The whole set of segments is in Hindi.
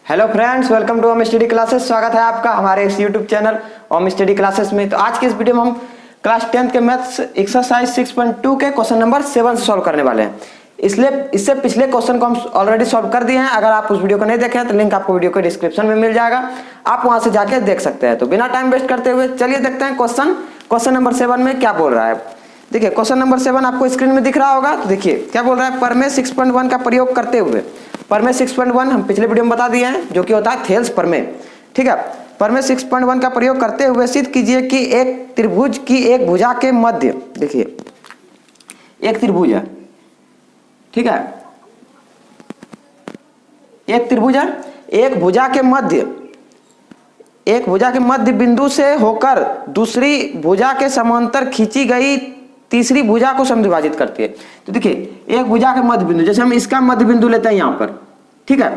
Hello friends, welcome to Om study classes. स्वागत है आपका हमारे इस YouTube channel Om study classes में। तो आज के इस वीडियो में हम क्लास 10th के मैथ्स एक्सरसाइज 6.2 के क्वेश्चन नंबर 7 से सॉल्व करने वाले हैं। इसलिए इससे पिछले क्वेश्चन को हम ऑलरेडी सॉल्व कर दिए हैं। अगर आप उस वीडियो को नहीं देखे हैं तो लिंक आपको वीडियो के डिस्क्रिप्शन में मिल जाएगा, आप वहां से जाके देख सकते हैं। तो बिना टाइम वेस्ट करते हुए चलिए देखते हैं क्वेश्चन नंबर 7 में क्या बोल रहा है। देखिए क्वेश्चन नंबर 7 आपको स्क्रीन में दिख रहा होगा। तो देखिए क्या बोल रहा है, प्रमेय 6.1 का प्रयोग करते हुए। प्रमेय 6.1 हम पिछले वीडियो में बता दिए हैं, जो कि होता है थेल्स प्रमेय। ठीक है, प्रमेय 6.1 का प्रयोग करते हुए सिद्ध कीजिए कि एक त्रिभुज की एक भुजा के मध्य, देखिए एक त्रिभुज है, ठीक है, एक त्रिभुज है, एक भुजा के मध्य बिंदु से होकर दूसरी भुजा के समांतर खींची गई तीसरी भुजा को समद्विभाजित करती है। तो देखिए एक भुजा के मध्य बिंदु, जैसे हम इसका मध्य बिंदु लेते हैं यहाँ पर, ठीक है,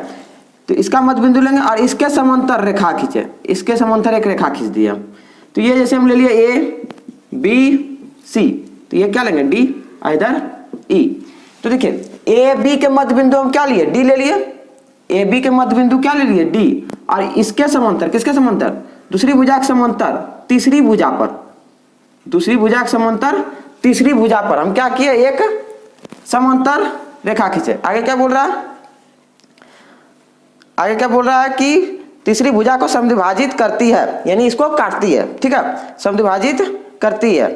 तो इसका मध्य बिंदु लेंगे और इसके समांतर रेखा खींचे, इसके समांतर एक रेखा खींच दी हम। तो ये जैसे हम ले लिए ए बी सी, तो ये क्या लेंगे डी, इधर ई। तो देखिए ए बी के मध्य बिंदु हम क्या लिए, डी ले लिए। ए बी के मध्य बिंदु क्या ले लिए, डी, और इसके समांतर, किसके समांतर, दूसरी भुजा के समांतर तीसरी भुजा पर, दूसरी भुजा के समांतर तीसरी भुजा पर हम क्या किए, एक समांतर रेखा खींचे। आगे क्या बोल रहा है, आगे क्या बोल रहा है कि तीसरी भुजा को समद्विभाजित करती है, यानी इसको काटती है। ठीक है, समद्विभाजित करती है।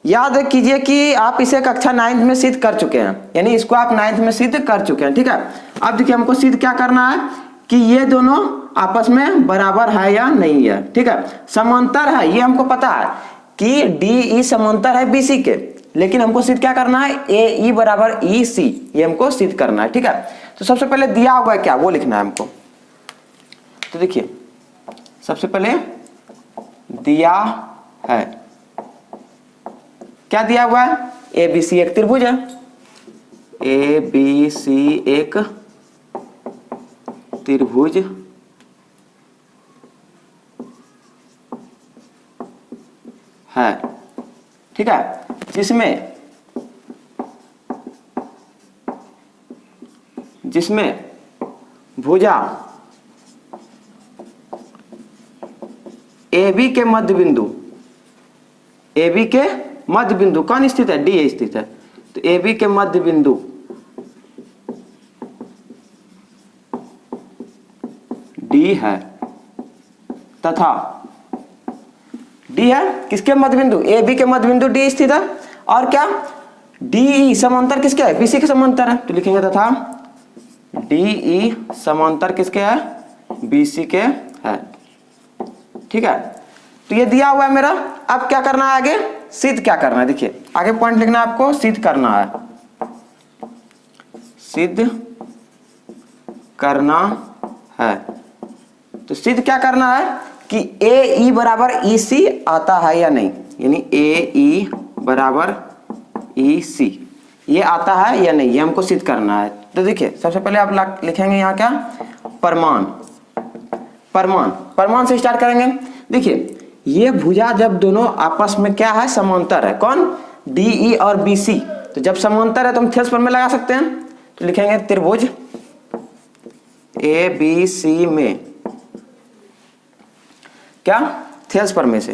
याद कीजिए कि आप इसे कक्षा 9th में सिद्ध कर चुके हैं, यानी इसको आप 9th में सिद्ध कर चुके हैं। ठीक है, अब देखिए हमको सिद्ध क्या करना है कि ये दोनों आपस में बराबर है या नहीं है। ठीक है, समांतर है, ये हमको पता है कि डी ई समांतर है बी सी के, लेकिन हमको सिद्ध क्या करना है, ए ई बराबर ई सी, ये हमको सिद्ध करना है। ठीक है, तो सबसे पहले दिया हुआ है क्या, वो लिखना है हमको। तो देखिए सबसे पहले दिया है, क्या दिया हुआ है, ए बी सी एक त्रिभुज है, ए बी सी एक त्रिभुज है। ठीक है, जिसमें भुजा ए बी के मध्य बिंदु, ए बी के मध्य बिंदु कौन स्थित है, डी स्थित है। तो ए बी के मध्य बिंदु डी है तथा डी है किसके मध्य बिंदु, ए बी के मध्य बिंदु डी स्थित है, और क्या डी ई समांतर किसके है, बी सी के समांतर है। तो लिखेंगे तथा डी ई समांतर किसके है, बी सी के है। ठीक है, तो ये दिया हुआ है मेरा। अब क्या करना है, आगे सिद्ध क्या करना है। देखिए आगे पॉइंट लिखना है आपको, सिद्ध करना है, सिद्ध करना है। तो सिद्ध क्या करना है कि ए ई बराबर ई सी आता है या नहीं, यानी ए ई बराबर ई सी ये आता है या नहीं, ये हमको सिद्ध करना है। तो देखिए सबसे पहले आप लिखेंगे यहाँ क्या, प्रमाण। प्रमाण से स्टार्ट करेंगे। देखिए ये भुजा जब दोनों आपस में क्या है, समांतर है, कौन, डी ई और बी सी। तो जब समांतर है तो हम थेल्स प्रमेय लगा सकते हैं। तो लिखेंगे त्रिभुज ए बी सी में क्या, थेल्स प्रमेय से।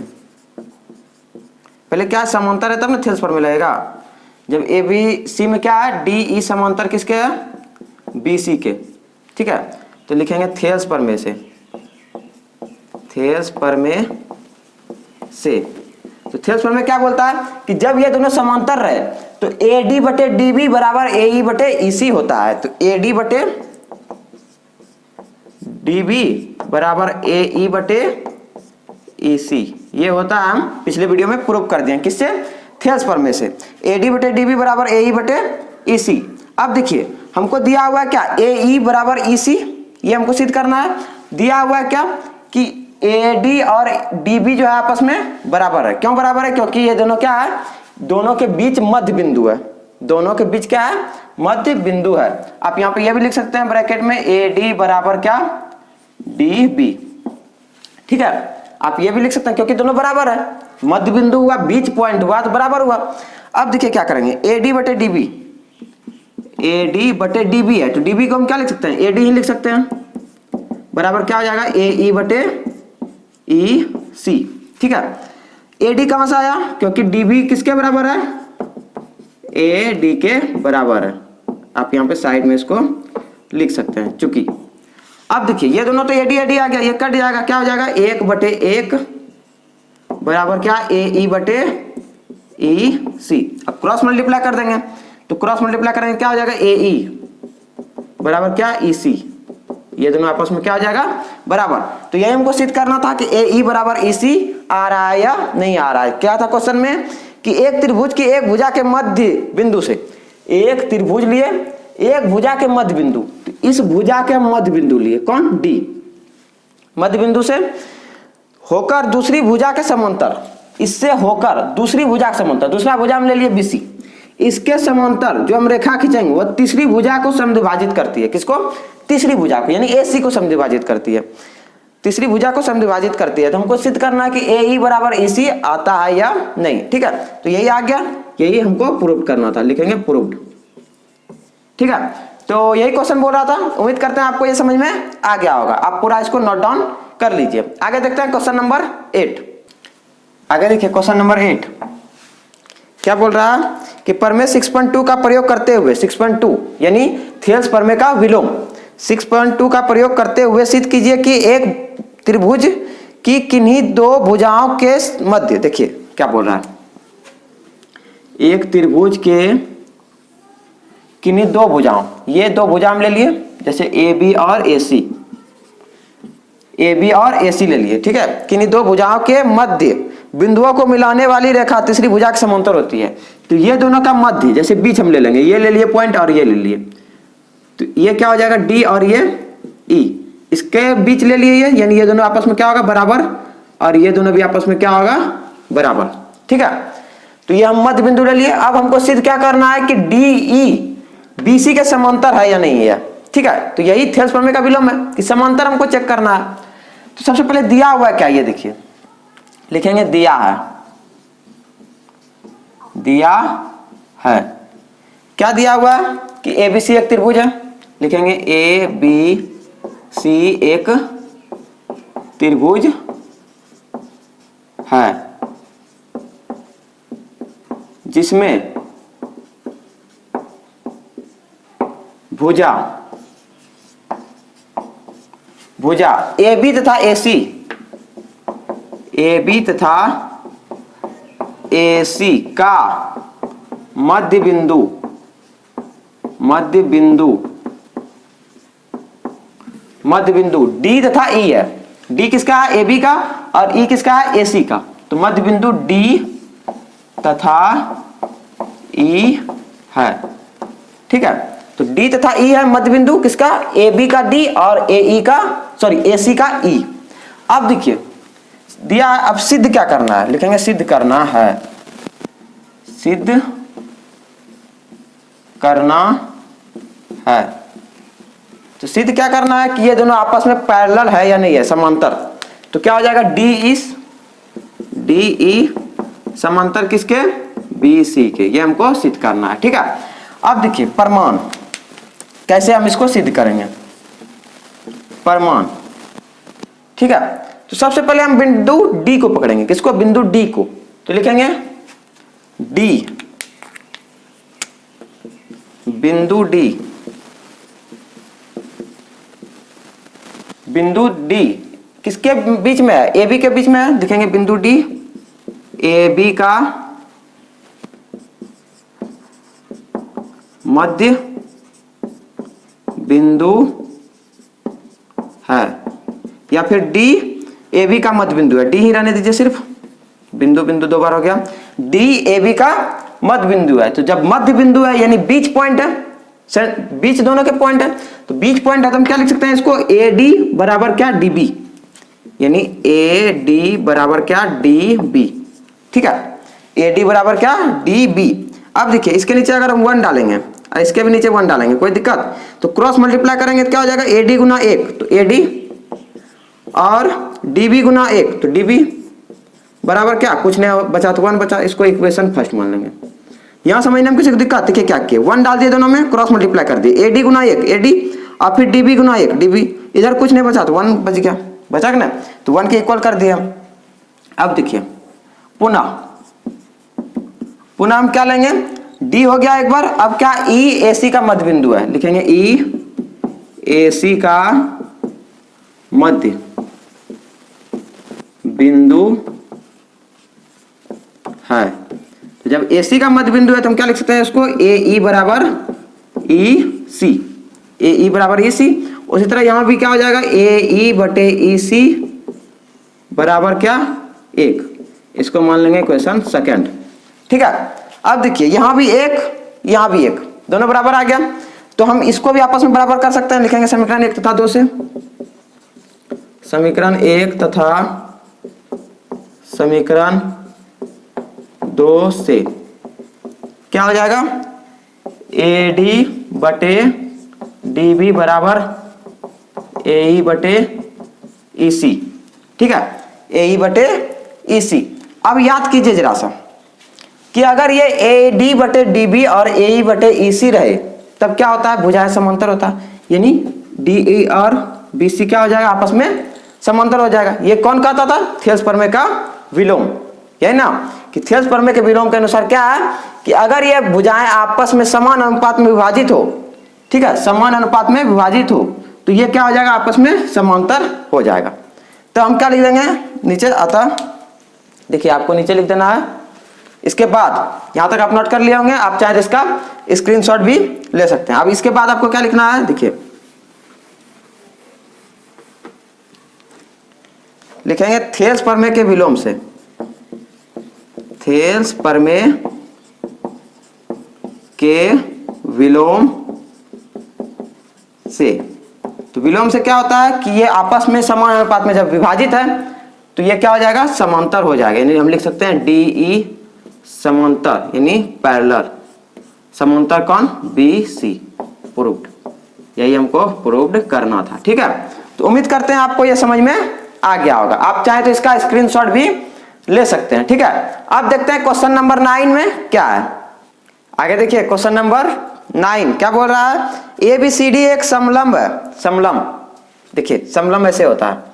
पहले क्या समांतर है तब ना थेल्स प्रमेय लगेगा। जब ए बी सी में क्या है, डी ई समांतर किसके है, बी सी के। ठीक है, तो लिखेंगे थेल्स प्रमेय से, थेल्स प्रमेय से। तो थेल्स प्रमेय क्या बोलता है कि जब ये दोनों समांतर रहे तो ए डी बटे डी बी बराबर ए ई बटे ई सी होता है। तो ए डी बटे डी बी बराबर ए ई बटे ई सी, ये होता है, हम पिछले वीडियो में प्रूव कर दिए। किससे, थेल्स प्रमेय से। ए डी बटे डी बी बराबर ए ई बटे ई सी। अब देखिए हमको दिया हुआ है क्या, ए ई बराबर ई सी, ये हमको सिद्ध करना है। दिया हुआ है क्या कि ए डी और डी बी जो है आपस में बराबर है। क्यों बराबर है, क्योंकि ये दोनों क्या है, दोनों के बीच मध्य बिंदु है, दोनों के बीच क्या है, मध्य बिंदु है। आप यहाँ पे ये भी लिख सकते हैं ब्रैकेट में, ए डी बराबर क्या, डी बी। ठीक है, आप ये भी लिख सकते हैं क्योंकि दोनों बराबर है, मध्य बिंदु हुआ, बीच पॉइंट हुआ तो बराबर हुआ। अब देखिए क्या करेंगे, ए डी बटे डी बी, ए डी बटे डी बी है, तो डी बी को हम क्या लिख सकते हैं, ए डी ही लिख सकते हैं। बराबर क्या हो जाएगा ए ई बटे ई सी। ठीक है, ए डी कहां से आया, क्योंकि डी बी किसके बराबर है, ए डी के बराबर है। आप यहाँ पे साइड में इसको लिख सकते हैं चूंकि। अब देखिए ये दोनों तो एडी एडी आ गया, ये कट जाएगा, क्या हो जाएगा 1/1 बराबर क्या ए ई बटे ई सी। अब क्रॉस मल्टीप्लाई कर देंगे, तो क्रॉस मल्टीप्लाई करेंगे क्या हो जाएगा ए ई बराबर क्या ई सी। ये दोनों आपस में क्या हो जाएगा बराबर। तो यही हमको सिद्ध करना था कि ए ई बराबर ई सी आ रहा है या नहीं आ रहा है। क्या था क्वेश्चन में कि एक त्रिभुज की एक भुजा के मध्य बिंदु से, एक त्रिभुज लिए एक भुजा के मध्य बिंदु, तो इस भुजा के मध्य बिंदु लिए कौन डी, मध्य बिंदु से होकर दूसरी भुजा के समांतर, इससे होकर दूसरी भुजा के समांतर, दूसरा भुजा हम ले लिए बीसी, इसके समांतर जो हम रेखा खींचेंगे वो तीसरी भुजा को समद्विभाजित करती है। किसको, तीसरी भुजा को, यानी एसी को समद्विभाजित करती है, तीसरी भुजा को समद्विभाजित करती है। तो हमको सिद्ध करना है कि ए ई बराबर ए सी आता है या नहीं। ठीक है, तो यही आ गया, यही हमको प्रूव करना था, लिखेंगे प्रूव्ड। ठीक है, तो यही क्वेश्चन बोल रहा था। उम्मीद करते हैं आपको ये समझ में आ गया होगा। आप पूरा इसको नोट डाउन कर लीजिए। आगे देखते हैं क्वेश्चन नंबर 8। आगे देखिए क्वेश्चन नंबर 8 क्या बोल रहा है कि प्रमेय 6.2 का प्रयोग करते हुए, 6.2 यानी थेल्स प्रमेय का विलोम, 6.2 का प्रयोग करते हुए सिद्ध कीजिए कि एक त्रिभुज की किन्हीं दो भुजाओं के मध्य, देखिए क्या बोल रहा है, एक त्रिभुज के किन्हीं दो भुजाओं, ये दो भुजा हम ले लिए जैसे ए बी और ए सी, ए बी और ए सी ले लिए। ठीक है, किन्हीं दो भुजाओं के मध्य बिंदुओं को मिलाने वाली रेखा तीसरी भुजा के समांतर होती है। तो ये दोनों का मध्य, जैसे बीच हम ले लेंगे, ये ले लिए पॉइंट और ये ले लिए, तो ये क्या हो जाएगा डी और ये ई, इसके बीच ले लिए ये, यानी ये दोनों आपस में क्या होगा बराबर, और ये दोनों भी आपस में क्या होगा बराबर। ठीक है, तो ये हम मध्य बिंदु ले लिए। अब हमको सिद्ध क्या करना है कि डी ई बीसी के समांतर है या नहीं है। ठीक है, तो यही थेल्स प्रमेय का विलोम है कि समांतर हमको चेक करना है। तो सबसे पहले दिया हुआ है क्या, ये देखिए लिखेंगे दिया है, दिया है क्या दिया हुआ है कि ए बी सी एक त्रिभुज है, लिखेंगे ए बी सी एक त्रिभुज है जिसमें भुजा भुजा ए बी तथा ए सी, ए बी तथा ए सी का मध्य बिंदु, मध्य बिंदु, मध्य बिंदु डी तथा ई है। डी किसका है, ए बी का, और ई किसका है, ए सी का। तो मध्य बिंदु डी तथा ई है। ठीक है, तो डी तथा ई है मध्य बिंदु किसका, ए बी का डी और ए ई का, सॉरी ए सी का ई। अब देखिए दिया, अब सिद्ध क्या करना है, लिखेंगे सिद्ध करना है, सिद्ध करना है। तो सिद्ध क्या करना है कि ये दोनों आपस में पैरेलल है या नहीं है, समांतर। तो क्या हो जाएगा डी ई समांतर किसके, बी सी के। ये हमको सिद्ध करना है। ठीक है, अब देखिए प्रमाण कैसे हम इसको सिद्ध करेंगे, प्रमाण। ठीक है, तो सबसे पहले हम बिंदु डी को पकड़ेंगे, किसको, बिंदु डी को। तो लिखेंगे डी, बिंदु डी, बिंदु डी किसके बीच में है, ए बी के बीच में है, लिखेंगे बिंदु डी ए बी का मध्य बिंदु है, या फिर डी ए बी का मध्य बिंदु है। डी ही रहने दीजिए सिर्फ, बिंदु बिंदु दो बार हो गया, डी ए बी का मध्य बिंदु है। तो जब मध्य बिंदु है यानी बीच पॉइंट है, बीच दोनों के पॉइंट है, तो बीच पॉइंट है तो हम क्या लिख सकते हैं इसको, ए डी बराबर क्या डी बी, यानी ए डी बराबर क्या डी बी। ठीक है, ए डी बराबर क्या डी बी। अब देखिए इसके नीचे अगर हम 1 डालेंगे और इसके भी नीचे 1 डालेंगे, कोई दिक्कत, तो क्रॉस मल्टीप्लाई करेंगे तो क्या हो जाएगा, ए डी गुना 1 तो ए डी, और डी बी गुना 1 तो डी बी बराबर क्या, कुछ नहीं बचा तो 1 बचा, इसको इक्वेशन फर्स्ट मान लेंगे। यहां समझने में किसी को दिक्कत, देखिए क्या किए, 1 डाल दिए दोनों में, क्रॉस मल्टीप्लाई कर दिए, A D Guna 1 A D, और फिर db गुना 1 db, इधर कुछ नहीं बचा तो 1 बच गया, बचा कि ना, तो 1 के इक्वल कर दिया। अब देखिए पुनः हम क्या लेंगे, d हो गया एक बार, अब क्या ई ए सी का मध्य बिंदु है, लिखेंगे ई ए सी का मध्य बिंदु है। तो जब ए सी का मध्य बिंदु है तो हम क्या लिख सकते हैं इसको, ए ई बराबर ई सी, ए ई बराबर ई सी। उसी तरह यहां भी क्या हो जाएगा, ए ई बटे ई सी बराबर क्या 1, इसको मान लेंगे क्वेश्चन सेकंड। ठीक है, अब देखिए यहां भी 1 यहां भी 1, दोनों बराबर आ गया, तो हम इसको भी आपस में बराबर कर सकते हैं, लिखेंगे समीकरण 1 तथा 2 से, समीकरण 1 तथा समीकरण 2 से क्या हो जाएगा, ए डी बटे डी बी बराबर ए ई बटे ई सी। ठीक है, ए ई बटे ई सी। अब याद कीजिए जरा सा कि अगर ये ए डी बटे डी बी और ए ई बटे ई सी रहे तब क्या होता है, भुजाएं समांतर होता है, यानी डी ई और बी सी क्या हो जाएगा, आपस में समांतर हो जाएगा। ये कौन कहता था, थेल्स प्रमेय का विलोम, यही ना, कि थेल्स प्रमेय के विलोम के अनुसार क्या है कि अगर ये भुजाएं आपस में समान अनुपात में विभाजित हो, ठीक है, समान अनुपात में विभाजित हो, तो ये क्या हो जाएगा, आपस में समांतर हो जाएगा। तो हम क्या लिख देंगे नीचे, अतः देखिए आपको नीचे लिख देना है। इसके बाद यहां तक आप नोट कर लिए होंगे, आप चाहे तो इसका स्क्रीनशॉट भी ले सकते हैं। अब इसके बाद आपको क्या लिखना है, देखिए लिखेंगे थेल्स प्रमेय के विलोम से, थेल्स प्रमेय के विलोम से। तो विलोम से क्या होता है कि ये आपस में समान अनुपात में जब विभाजित है तो ये क्या हो जाएगा, समांतर हो जाएगा, यानी हम लिख सकते हैं डी ई समांतर, यानी पैरेलल, समांतर कौन, बी सी, प्रूव्ड, यही हमको प्रूव्ड करना था। ठीक है, तो उम्मीद करते हैं आपको ये समझ में आ गया होगा। आप चाहे तो इसका स्क्रीनशॉट भी ले सकते हैं। ठीक है, अब देखते हैं क्वेश्चन नंबर 9 में क्या है। आगे देखिए क्वेश्चन नंबर 9 क्या बोल रहा है, ए बी सी डी एक समलंब है, समलंब, देखिए समलंब ऐसे होता है,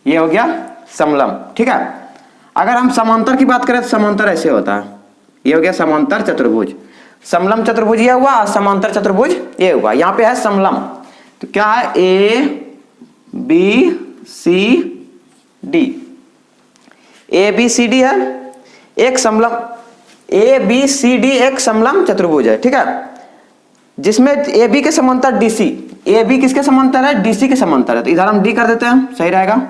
ये हो गया समलंब। ठीक है, अगर हम समांतर की बात करें तो समांतर ऐसे होता है, ये हो गया समांतर चतुर्भुज, समलंब चतुर्भुज ये हुआ और समांतर चतुर्भुज ये हुआ। यहां पे है समलंब, तो क्या है, A B C D, A B C D है एक समलंब, ए बी सी डी एक समलंब चतुर्भुज है। ठीक है, जिसमें ए बी के समांतर डी सी, ए बी किसके समांतर है, डी सी के समांतर है, तो इधर हम डी कर देते हैं, सही रहेगा,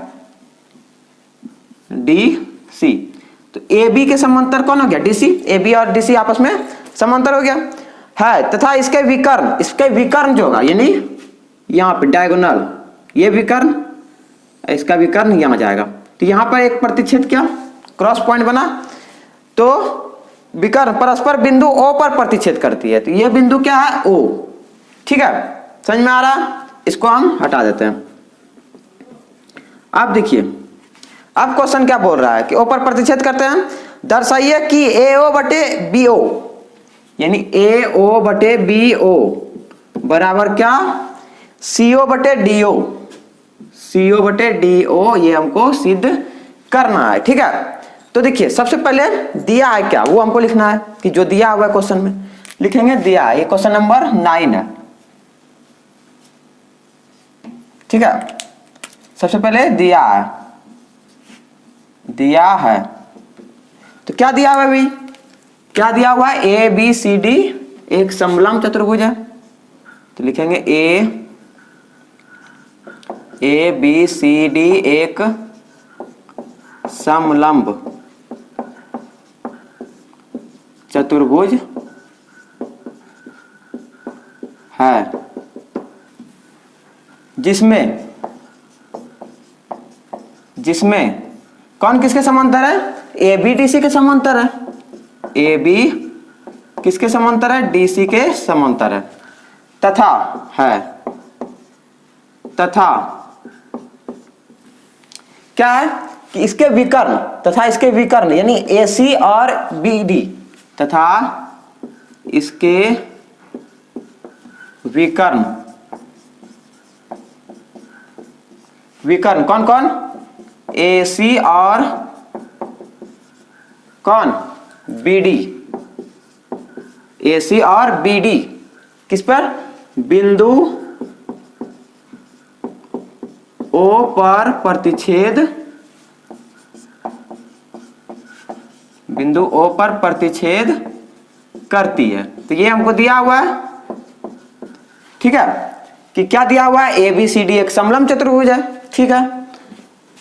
डी सी। तो ए बी के समांतर कौन हो गया, डी सी, ए बी और डी सी आपस में समांतर हो गया है, तथा इसके विकर्ण जो होगा, यानी यहाँ पे डायगोनल, ये विकर्ण, इसका विकर्ण यहां जाएगा, तो यहां पर एक प्रतिच्छेद क्या, क्रॉस पॉइंट बना, तो विकर्ण परस्पर बिंदु ओ पर प्रतिच्छेद करती है, तो ये बिंदु क्या है, ओ। ठीक है, समझ में आ रहा, इसको हम हटा देते हैं। अब देखिए अब क्वेश्चन क्या बोल रहा है कि ओ पर प्रतिच्छेद करते हैं, दर्शाइए कि ए ओ बटे बी ओ, यानी ए ओ बटे बी ओ बराबर क्या, सी ओ बटे डी ओ, सी ओ बटे डी ओ, ये हमको सिद्ध करना है। ठीक है, तो देखिए सबसे पहले दिया है क्या, वो हमको लिखना है कि जो दिया हुआ है क्वेश्चन में, लिखेंगे दिया है, ये क्वेश्चन नंबर 9 है। ठीक है, सबसे पहले दिया है, तो क्या दिया हुआ है भाई, क्या दिया हुआ है, ए बी सी डी एक समलंब चतुर्भुज है, तो लिखेंगे ए बी सी डी एक समलंब चतुर्भुज है, जिसमें कौन किसके समांतर है, ए बी डी सी के समांतर है, ए बी किसके समांतर है, डी सी के समांतर है, तथा क्या है कि इसके विकर्ण तथा इसके विकर्ण यानी AC और BD तथा इसके विकर्ण विकर्ण कौन कौन, AC और कौन, BD, AC और BD किस पर, बिंदु O पर प्रतिच्छेद, बिंदु O पर प्रतिच्छेद करती है। तो ये हमको दिया हुआ है, ठीक है, कि क्या दिया हुआ है, ABCD एक समलंब चतुर्भुज है, ठीक है,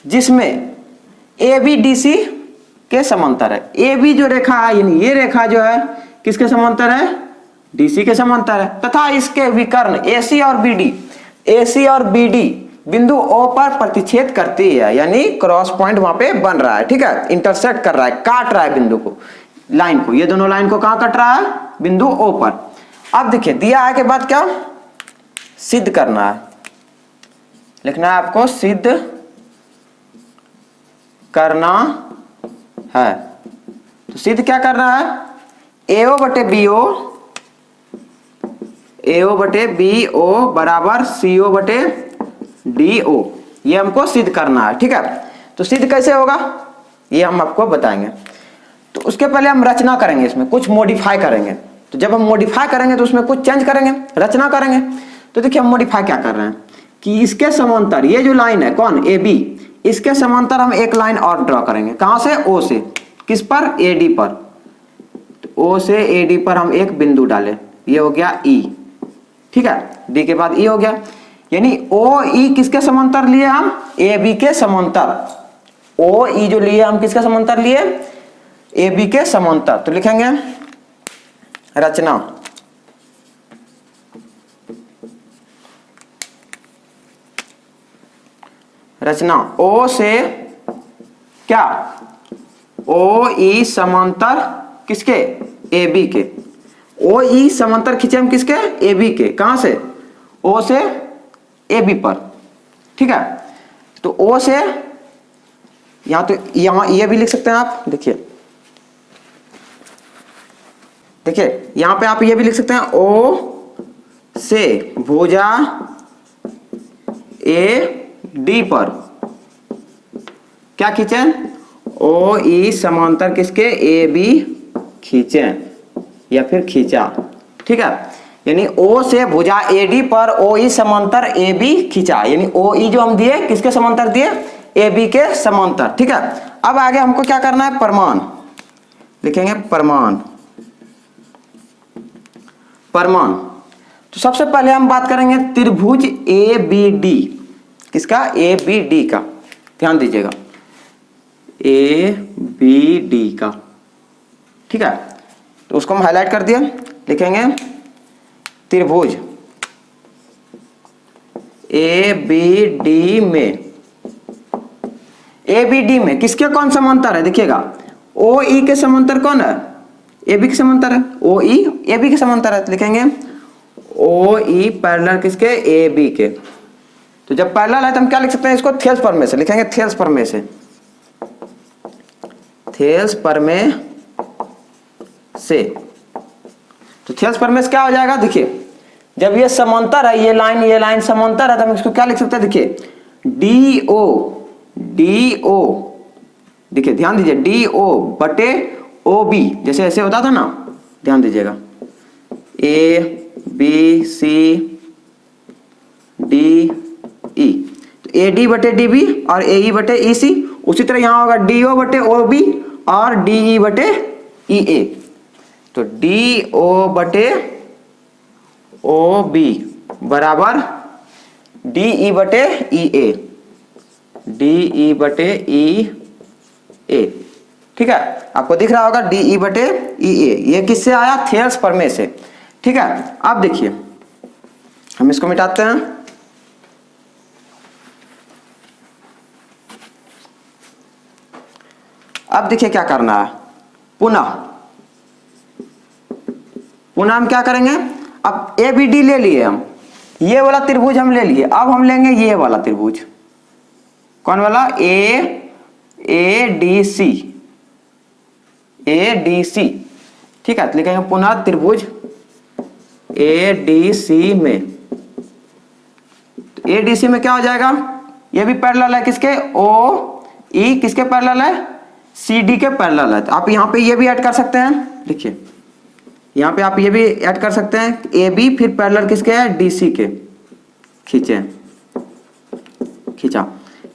जिसमें ABDC के समांतर है। AB जो रेखा है यानी ये रेखा जो है किसके समांतर है, DC के समांतर है, तथा इसके विकर्ण AC और BD, AC और BD बिंदु O पर प्रतिच्छेद करती है, यानी क्रॉस पॉइंट वहां पे बन रहा है, ठीक है, इंटरसेक्ट कर रहा है, काट रहा है बिंदु को, लाइन को, ये दोनों लाइन को कहां कट रहा है, बिंदु O पर। अब देखिए दिया है के बाद क्या सिद्ध करना है, लिखना है आपको सिद्ध करना है। तो सिद्ध क्या कर रहा है, AO बटे BO, AO बटे BO बराबर CO बटे DO, ये हमको सिद्ध करना है, ठीक है। तो सिद्ध कैसे होगा ये हम आपको बताएंगे। तो उसके पहले हम रचना करेंगे, इसमें कुछ मॉडिफाई करेंगे। तो जब हम मॉडिफाई करेंगे तो उसमें कुछ चेंज करेंगे, रचना करेंगे। तो देखिए हम मॉडिफाई क्या कर रहे हैं कि इसके समांतर ये जो लाइन है कौन, AB, इसके समांतर हम एक लाइन और ड्रॉ करेंगे, कहां से, O से, किस पर, AD पर। तो O से AD पर हम एक बिंदु डालें, ये हो गया E, ठीक है, D के बाद E हो गया, यानी OE किसके समांतर लिए हम, AB के समांतर। OE जो लिए हम किसके समांतर लिए, AB के समांतर। तो लिखेंगे रचना, रचना O से क्या, OE समांतर किसके, AB के। OE समांतर खींचे हम किसके, AB के, कहां से, O से AB पर, ठीक है। तो O से यहां, तो यहां ये भी लिख सकते हैं आप, देखिए देखिए यहां पे आप ये भी लिख सकते हैं, O से भुजा AD पर क्या खींचे, OE समांतर किसके, AB खींचे या फिर खींचा, ठीक है, यानी O से भुजा AD पर OE समांतर AB खींचा, यानी OE जो हम दिए किसके समांतर दिए, AB के समांतर, ठीक है। अब आगे हमको क्या करना है, प्रमाण लिखेंगे, प्रमाण, प्रमाण। तो सबसे पहले हम बात करेंगे त्रिभुज ABD, किसका, ABD का, ध्यान दीजिएगा, ABD का, ठीक है। तो उसको हम हाईलाइट कर दिए, लिखेंगे त्रिभुज ABD में, ABD में किसके कौन समांतर है, देखिएगा OE के समांतर कौन है, AB के समांतर है, OE AB के समांतर है, लिखेंगे OE पैरेलल किसके, AB के। तो जब पैरेलल है तो हम क्या लिख सकते हैं, इसको थेल्स प्रमेय से लिखेंगे, थेल्स प्रमेय से, थेल्स प्रमेय से। तो थेल्स प्रमेय से क्या हो जाएगा, देखिए जब ये समांतर है, ये लाइन समांतर है, तो हम इसको क्या लिख सकते हैं, देखिए DO, देखिए ध्यान दीजिए, DO बटे OB, जैसे ऐसे होता था ना, ध्यान दीजिएगा, ABCDE, तो AD बटे DB और AE बटे EC। उसी तरह यहां होगा DO बटे OB और DE बटे EA। तो DO बटे OB बराबर DE बटे EA, DE बटे EA, ठीक है, आपको दिख रहा होगा DE बटे EA। ये किससे आया, थेल्स प्रमेय से, ठीक है। अब देखिए हम इसको मिटाते हैं, अब देखिए क्या करना है, पुनः हम क्या करेंगे, अब ABD ले लिए हम, ये वाला त्रिभुज हम ले लिए, अब हम लेंगे ये वाला त्रिभुज, कौन वाला, ADC, ADC, ठीक है। तो लिखेंगे पुनः त्रिभुज ADC में, ADC में क्या हो जाएगा, ये भी पैरेलल है किसके, OE किसके पैरेलल है, CD के पैरेलल है। तो आप यहाँ पे ये भी ऐड कर सकते हैं, देखिए यहाँ पे आप ये भी ऐड कर सकते हैं, AB फिर पैरेलल किसके है, DC के, खींचे, खींचा,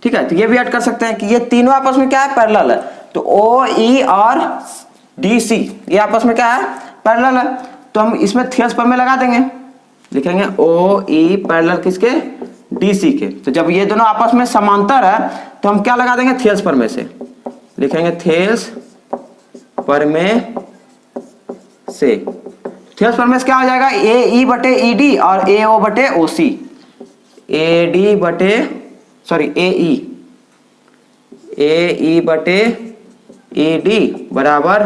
ठीक है। तो ये भी ऐड कर सकते हैं कि ये तीनों आपस में क्या है, पैरेलल है। तो OE और DC ये आपस में क्या है, पैरेलल है। तो हम इसमें थेल्स पर में लगा देंगे, लिखेंगे OE पैरेलल किसके, DC के। तो जब ये दोनों आपस में समांतर है तो हम क्या लगा देंगे, थेल्स पर में से, लिखेंगे थेल्स पर में से। थेल्स पर में से क्या हो जाएगा, AE बटे ED और AO बटे OC, AD बटे सॉरी AE बटे ED बराबर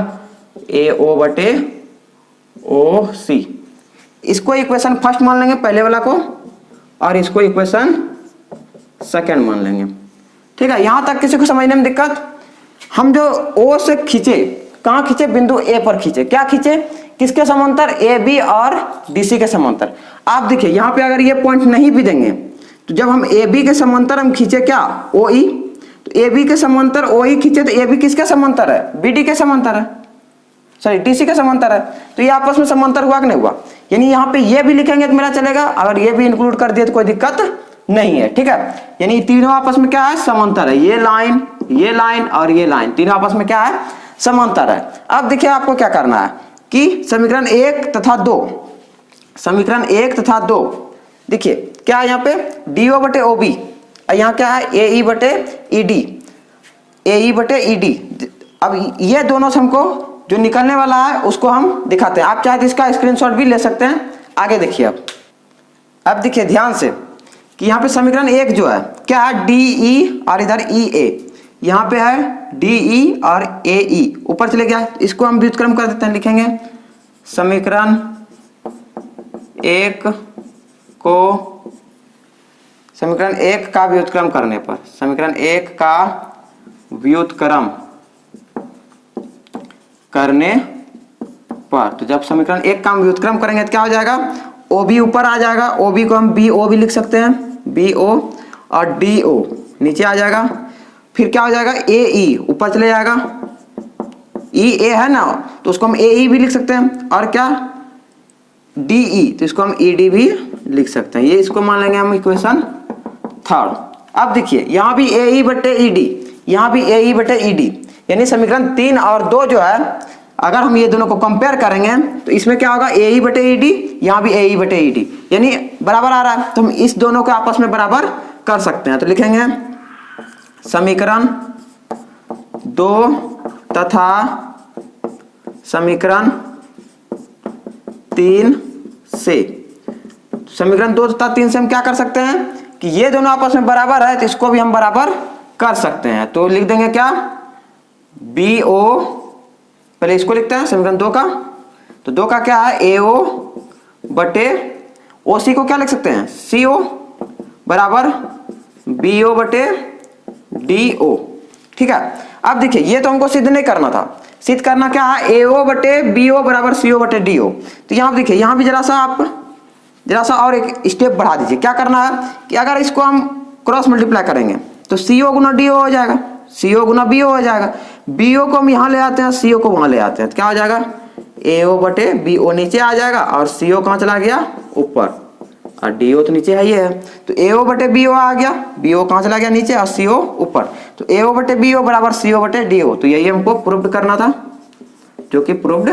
AO बटे OC। इसको इक्वेशन फर्स्ट मान लेंगे पहले वाला को, और इसको इक्वेशन सेकंड मान लेंगे, ठीक है। यहां तक किसी को समझने में दिक्कत, हम जो O से खींचे, कहां खींचे, बिंदु A पर खींचे, क्या खींचे, किसके समांतर, AB और DC के समांतर। आप देखिए यहाँ पे अगर ये पॉइंट नहीं भी देंगे तो जब हम AB के समांतर हम खींचे क्या, OE, तो AB के समांतर OE खींचे तो AB किसके समांतर है, BD के समांतर है, सॉरी DC के समांतर है। तो ये आपस में समांतर हुआ कि नहीं हुआ, यानी यहाँ पे ये भी लिखेंगे तो मेरा चलेगा, अगर ये भी इंक्लूड कर दिए तो कोई दिक्कत नहीं है, ठीक है। यानी तीनों आपस में क्या है, समांतर है, ये लाइन और ये लाइन तीनों आपस में क्या है, समांतर है। अब देखिए आपको क्या करना है कि समीकरण 1 तथा 2, समीकरण 1 तथा 2, देखिए क्या है यहाँ पे, DO बटे OB, यहाँ क्या है, AE बटे ED, AE बटे ED। अब ये दोनों से हमको जो निकलने वाला है उसको हम दिखाते हैं, आप चाहे तो इसका स्क्रीनशॉट भी ले सकते हैं। आगे देखिए, अब देखिए ध्यान से कि यहाँ पे समीकरण 1 जो है क्या है, DE और इधर EA, यहाँ पे है DE और AE, ऊपर चले गया, इसको हम व्युत्क्रम कर देते हैं, लिखेंगे समीकरण 1 को, समीकरण 1 का व्युत्क्रम करने पर, समीकरण 1 का व्युत्क्रम करने पर, तो जब समीकरण 1 का हम व्युत्क्रम करेंगे तो क्या हो जाएगा, OB ऊपर आ जाएगा, OB को हम BO भी लिख सकते हैं, BO और DO नीचे आ जाएगा, फिर क्या हो जाएगा, AE ऊपर चले जाएगा, EA है ना तो उसको हम AE भी लिख सकते हैं, और क्या DE तो इसको हम ED भी लिख सकते हैं, ये इसको मान लेंगे हम इक्वेशन थर्ड। अब देखिए यहाँ भी AE बटे ED, यहाँ भी AE बटे ED, यानी समीकरण 3 और 2 जो है अगर हम ये दोनों को कंपेयर करेंगे तो इसमें क्या होगा, AE बटे ED, यहाँ भी AE बटे ED, यानी बराबर आ रहा है, तो हम इस दोनों को आपस में बराबर कर सकते हैं। तो लिखेंगे समीकरण 2 तथा समीकरण 3 से, समीकरण 2 तथा 3 से हम क्या कर सकते हैं कि ये दोनों आपस में बराबर है तो इसको भी हम बराबर कर सकते हैं। तो लिख देंगे क्या, BO, पहले इसको लिखते हैं समीकरण 2 का, तो 2 का क्या है, AO बटे OC को क्या लिख सकते हैं, CO बराबर BO बटे DO, ठीक है। अब देखिए ये तो हमको सिद्ध नहीं करना था, सिद्ध करना क्या है, AO बटे BO बराबर CO बटे DO। तो यहाँ देखिए यहाँ भी जरा सा और एक स्टेप बढ़ा दीजिए, क्या करना है कि अगर इसको हम क्रॉस मल्टीप्लाई करेंगे तो CO गुना DO हो जाएगा, CO गुना BO हो जाएगा, BO को हम यहाँ ले आते हैं, CO को वहां ले आते हैं, तो क्या हो जाएगा, AO बटे BO नीचे आ जाएगा, और CO कहाँ चला गया, ऊपर, और DO तो नीचे है, ये है, तो AO बटे BO आ गया, BO कहाँ चला गया, नीचे, और CO ऊपर, तो AO बटे BO बराबर CO बटे DO। तो यही हमको प्रूव करना था, जो कि प्रूव्ड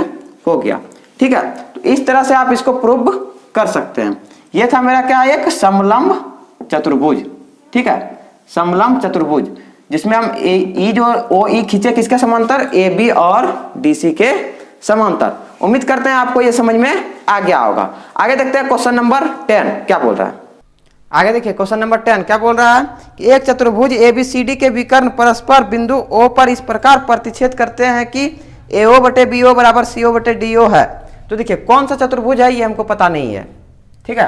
हो गया, ठीक है। तो इस तरह से आप इसको प्रूव कर सकते हैं। ये था मेरा क्या, एक समलंब चतुर्भुज, ठीक है, समलंब चतुर्भुज, जिसमें हम E जो OE खींचे किसके समांतर, AB और DC के समांतर। उम्मीद करते हैं आपको ये समझ में आ गया होगा। आगे देखते हैं क्वेश्चन नंबर 10 क्या बोल रहा है। आगे देखिए क्वेश्चन नंबर 10 क्या बोल रहा है कि एक चतुर्भुज ABCD के विकर्ण परस्पर बिंदु O पर इस प्रकार प्रतिच्छेद करते हैं कि AO बटे BO बराबर CO बटे DO है। तो देखिए कौन सा चतुर्भुज है ये हमको पता नहीं है, ठीक है,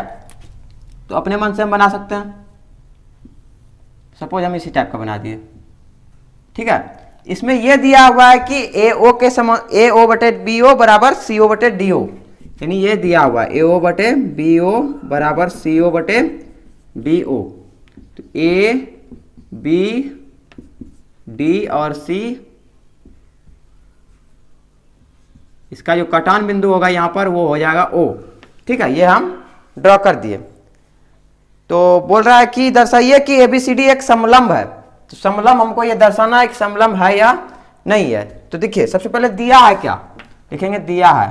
तो अपने मन से हम बना सकते हैं। सपोज हम इसी टाइप का बना दिए, ठीक है। इसमें यह दिया हुआ है कि ए ओ के समान ए ओ बटे बी ओ बराबर सी ओ बटे डी ओ, यानी ये दिया हुआ है ए ओ बटे बी ओ बराबर सी ओ बटे डी ओ। तो ए बी डी और सी, इसका जो कटान बिंदु होगा यहां पर वो हो जाएगा ओ। ठीक है, ये हम ड्रॉ कर दिए। तो बोल रहा है कि दर्शाइए कि एबीसीडी एक समलंब है। तो समलंब हमको ये दर्शाना है कि समलंब है या नहीं है। तो देखिए सबसे पहले दिया है क्या, लिखेंगे दिया है,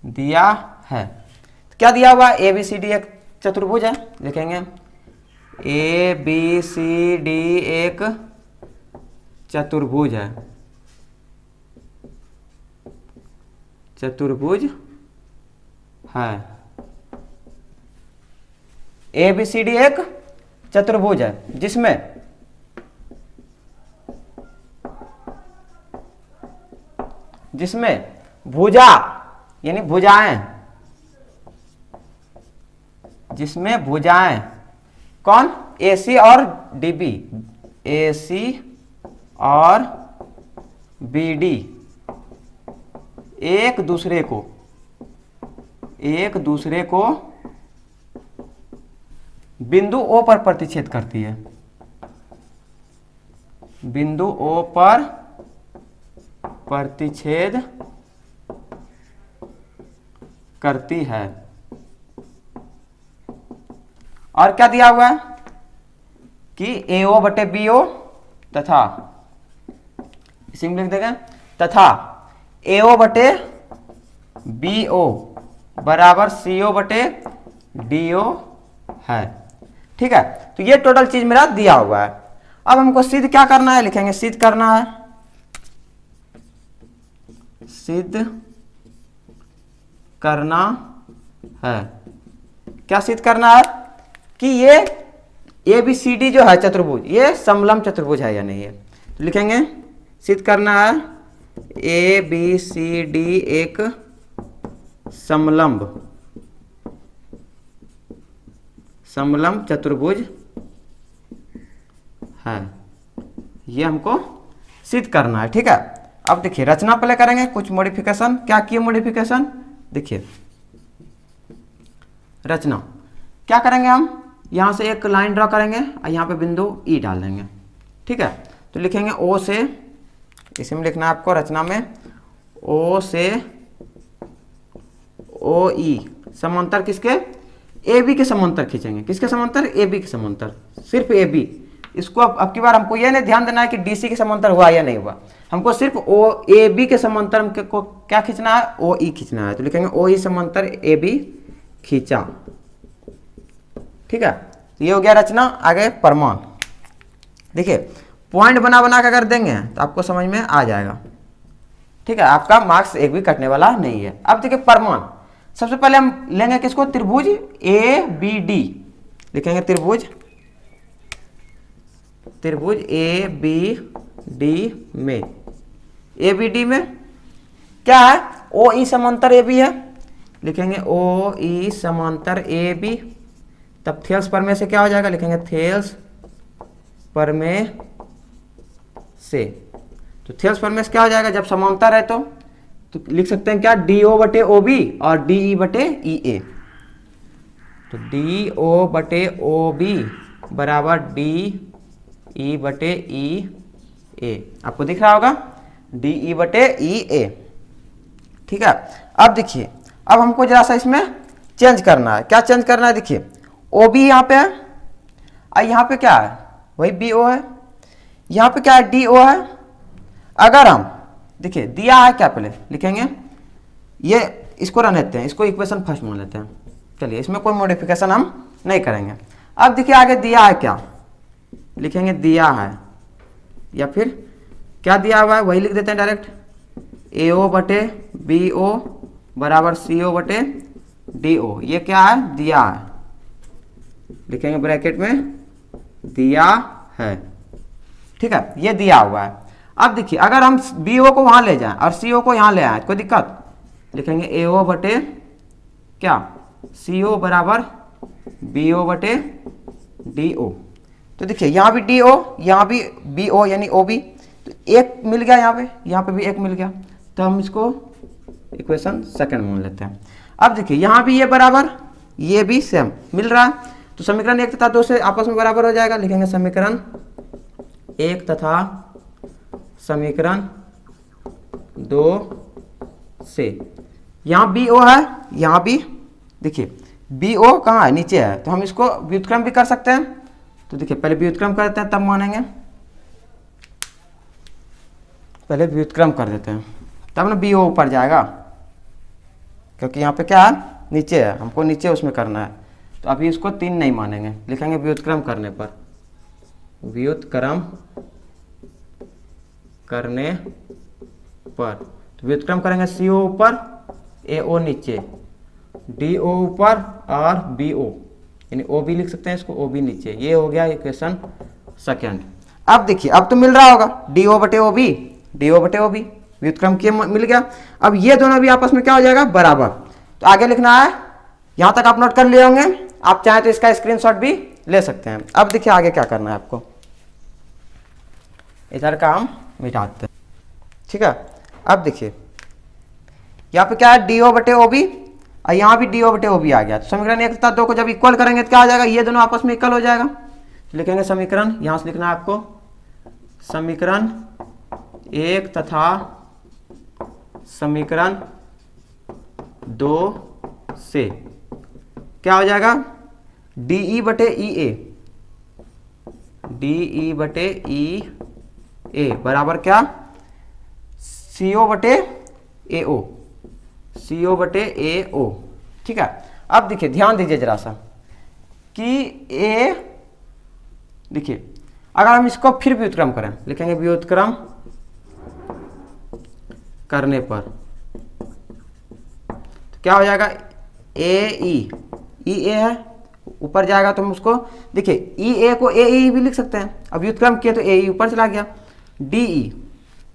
दिया है। तो क्या दिया हुआ है, एबीसीडी एक चतुर्भुज है, लिखेंगे ए बी सी डी एक चतुर्भुज है, चतुर्भुज है। ए बी सी डी एक चतुर्भुज है जिसमें भुजा यानी भुजाएं, जिसमें भुजाएं कौन, AC और DB, AC और BD एक दूसरे को बिंदु O पर प्रतिच्छेद करती है, बिंदु O पर प्रतिच्छेद करती है। और क्या दिया हुआ है कि AO बटे BO तथा, इसी में लिख देंगे, तथा AO बटे BO बराबर CO बटे DO है। ठीक है, तो ये टोटल चीज मेरा दिया हुआ है। अब हमको सिद्ध क्या करना है, लिखेंगे सिद्ध करना है, सिद्ध करना है। क्या सिद्ध करना है कि ये ABCD जो है चतुर्भुज, ये समलंब चतुर्भुज है या नहीं है। तो लिखेंगे सिद्ध करना है ABCD एक समलंब चतुर्भुज है, ये हमको सिद्ध करना है। ठीक है, अब देखिए रचना पहले करेंगे कुछ मॉडिफिकेशन। क्या किए मॉडिफिकेशन, देखिए रचना क्या करेंगे, हम यहां से एक लाइन ड्रॉ करेंगे और यहां पे बिंदु E डाल देंगे। ठीक है, तो लिखेंगे O से, इसी में लिखना है आपको रचना में, O से OE समांतर किसके, AB के समांतर खींचेंगे। किसके समांतर, AB के समांतर, सिर्फ AB। इसको अब की बार हमको यह नहीं ध्यान देना है कि DC के समांतर हुआ या नहीं हुआ, हमको सिर्फ AB के समांतर हमको क्या खींचना है, OE खींचना है। तो लिखेंगे OE समांतर AB खींचा। ठीक है, ये हो गया रचना। आगे प्रमाण, देखिए पॉइंट बना बना के अगर देंगे तो आपको समझ में आ जाएगा। ठीक है, आपका मार्क्स एक भी कटने वाला नहीं है। अब देखिए प्रमाण, सबसे पहले हम लेंगे किसको, त्रिभुज ABD, लिखेंगे त्रिभुज ABD में, ABD में क्या है, OE समांतर AB है, लिखेंगे OE समांतर AB। तब थेल्स प्रमेय से क्या हो जाएगा, लिखेंगे थेल्स प्रमेय से। तो थेल्स प्रमेय से क्या हो जाएगा, जब समांतर है तो लिख सकते हैं क्या, DO बटे OB और DE बटे EA। तो DO बटे OB बराबर DE बटे EA, आपको दिख रहा होगा DE बटे EA। ठीक है, अब देखिए, अब हमको जरा सा इसमें चेंज करना है। क्या चेंज करना है, देखिए OB यहाँ पे है और यहाँ पे क्या है, वही BO है, यहाँ पे क्या है, DO है। अगर हम देखिए दिया है क्या, पहले लिखेंगे ये, इसको रन लेते हैं, इसको इक्वेशन फर्स्ट मान लेते हैं। चलिए इसमें कोई मॉडिफिकेशन हम नहीं करेंगे। अब देखिए आगे दिया है क्या, लिखेंगे दिया है, या फिर क्या दिया हुआ है वही लिख देते हैं डायरेक्ट, AO बटे BO बराबर CO बटे DO। ये क्या है, दिया है, लिखेंगे ब्रैकेट में दिया है। ठीक है, ये दिया हुआ है। अब देखिए अगर हम BO को वहां ले जाएं और CO को यहां ले आए, कोई दिक्कत, लिखेंगे AO बटे क्या, CO बराबर BO बटे DO। तो देखिए यहाँ भी डी ओ, यहाँ भी बी ओ यानी ओ बी, तो एक मिल गया यहाँ पे भी एक मिल गया, तो हम इसको इक्वेशन सेकंड मान लेते हैं। अब देखिए यहाँ भी ये बराबर, ये भी सेम मिल रहा है, तो समीकरण 1 तथा 2 से आपस में बराबर हो जाएगा। लिखेंगे समीकरण 1 तथा समीकरण 2 से, यहाँ बी ओ है, यहाँ भी देखिए बी ओ कहाँ है, नीचे है, तो हम इसको व्युत्क्रम भी कर सकते हैं। तो देखिए पहले व्युत्क्रम करते हैं तब मानेंगे, पहले व्युत्क्रम कर देते हैं तब ना बी ओ ऊपर जाएगा, क्योंकि यहाँ पे क्या है, नीचे है, हमको नीचे उसमें करना है, तो अभी इसको 3 नहीं मानेंगे। लिखेंगे व्युत्क्रम करने पर, व्युत्क्रम करने पर, तो व्युत्क्रम करेंगे सी ओ ऊपर, ए ओ नीचे, डी ओ ऊपर और बी ओ, यानी ओ बी लिख सकते हैं इसको, ओ बी नीचे। ये हो गया इक्वेशन सेकंड। अब देखिए अब तो मिल रहा होगा डी ओ बटे ओ बी, डी ओ बटे ओ बी व्युत्क्रम किए मिल गया। अब ये दोनों भी आपस में क्या हो जाएगा, बराबर। तो आगे लिखना है, यहां तक आप नोट कर लिए होंगे, आप चाहें तो इसका स्क्रीनशॉट भी ले सकते हैं। अब देखिए आगे क्या करना है आपको, इधर का हम मिटाते हैं, ठीक है। अब देखिए यहाँ पे क्या है, डी ओ बटे ओ बी, और यहाँ भी डी ओ बटे ओ बी आ गया। तो समीकरण 1 तथा 2 को जब इक्वल करेंगे तो क्या हो जाएगा, ये दोनों आपस में इक्वल हो जाएगा। तो लिखेंगे समीकरण, यहां से लिखना है आपको समीकरण 1 तथा समीकरण 2 से क्या हो जाएगा, डी ई बटे ई ए, डी ई बटे ई ए बराबर क्या, सी ओ बटे ए ओ, सी ओ बटे ए ओ, ठीक है। अब देखिए ध्यान दीजिए जरा सा कि ए, देखिए अगर हम इसको फिर व्युत्क्रम करें, लिखेंगे व्युत्क्रम करने पर, तो क्या हो जाएगा, ए ई, ई ए है, ऊपर जाएगा तो हम उसको देखिए ई ए को ए ई भी लिख सकते हैं। अब व्युत्क्रम किए तो ए ई ऊपर चला गया, डी ई,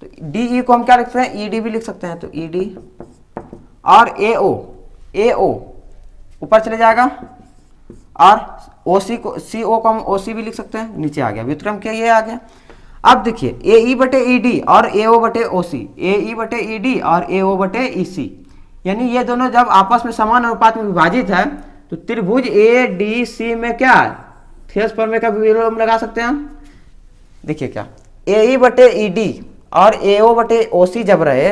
तो डी ई को हम क्या लिख सकते हैं, ई डी भी लिख सकते हैं, तो ई डी, और ए ओ ऊपर चले जाएगा, और ओ सी को, सी ओ को हम ओ सी भी लिख सकते हैं, नीचे आ गया, व्युत्क्रम किया ये आ गया। अब देखिए ए ई बटे ई डी और ए ओ बटे ओ सी, ए ई बटे ई डी और ए ओ बटे ई सी, यानी ये दोनों जब आपस में समान अनुपात में विभाजित है तो त्रिभुज ए डी सी में क्या है, थेस प्रमेय का विलोम लगा सकते हैं हम। देखिए क्या, ए ई बटे ई डी और ए ओ बटे ओ सी जब रहे,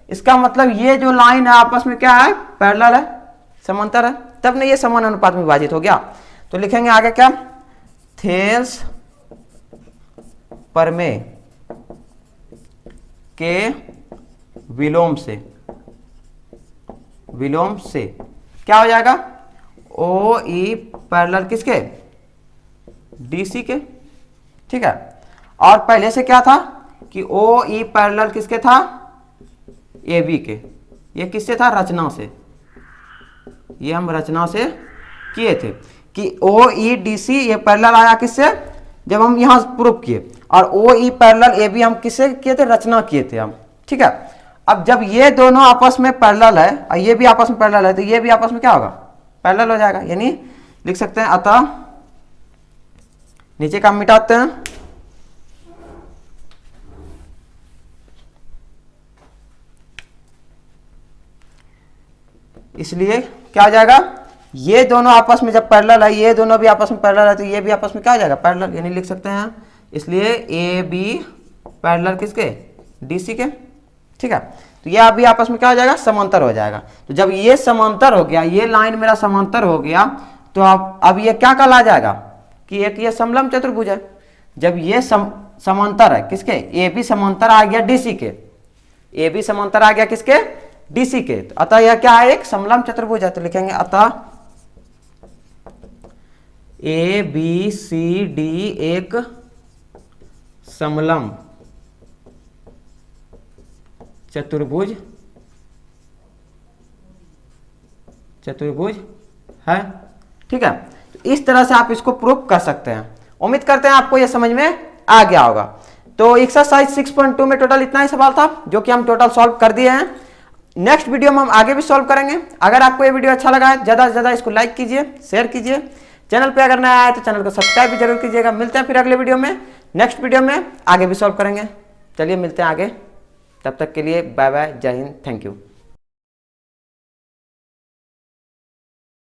इसका मतलब ये जो लाइन है आपस में क्या है, पैरेलल है, समांतर है, तब ना ये समान अनुपात में विभाजित हो गया। तो लिखेंगे आगे क्या, थेल्स प्रमेय के विलोम से, विलोम से क्या हो जाएगा, ओ ई पैरेलल किसके, डी सी के, ठीक है। और पहले से क्या था कि ओ ई पैरेलल किसके था, ए बी के, ये किससे था, रचना से, ये हम रचना से किए थे कि ओ ई डी सी ये पैरेलल आया किससे, जब हम यहां प्रूफ किए, और ओ ई पैरेलल ए बी हम किससे किए थे, रचना किए थे हम, ठीक है। अब जब ये दोनों आपस में पैरेलल है और ये भी आपस में पैरेलल है, तो ये भी आपस में क्या होगा, पैरेलल हो जाएगा, यानी लिख सकते हैं अतः, नीचे का मिटाते हैं, इसलिए क्या हो जाएगा, ये दोनों आपस में जब पैरेलल है, ये दोनों भी आपस में पैरेलल है, तो ये भी आपस में क्या हो जाएगा, पैरेलल, यानी लिख सकते हैं इसलिए ए बी पैरेलल किसके, डी सी के, ठीक है। तो ये अभी आपस में क्या हो जाएगा, समांतर हो जाएगा। तो जब ये समांतर हो गया, ये लाइन मेरा समांतर हो गया, तो अब ये क्या कहला जाएगा कि एक ये समलंब चतुर्भुज है। जब ये समांतर है किसके, ए बी समांतर आ गया डी सी के, ए बी समांतर आ गया किसके, डी सी के, तो अतः यह क्या है, एक समलंब चतुर्भुज है। तो लिखेंगे अतः ए बी सी डी एक समलंब चतुर्भुज, चतुर्भुज है, ठीक है। तो इस तरह से आप इसको प्रूफ कर सकते हैं। उम्मीद करते हैं आपको यह समझ में आ गया होगा। तो एक्सरसाइज 6.2 में टोटल इतना ही सवाल था जो कि हम टोटल सॉल्व कर दिए हैं। नेक्स्ट वीडियो में हम आगे भी सॉल्व करेंगे। अगर आपको ये वीडियो अच्छा लगा है, ज़्यादा से ज़्यादा इसको लाइक कीजिए, शेयर कीजिए, चैनल पे अगर नया आया तो चैनल को सब्सक्राइब भी जरूर कीजिएगा। मिलते हैं फिर अगले वीडियो में, नेक्स्ट वीडियो में आगे भी सॉल्व करेंगे। चलिए मिलते हैं आगे, तब तक के लिए बाय बाय, जय हिंद, थैंक यू।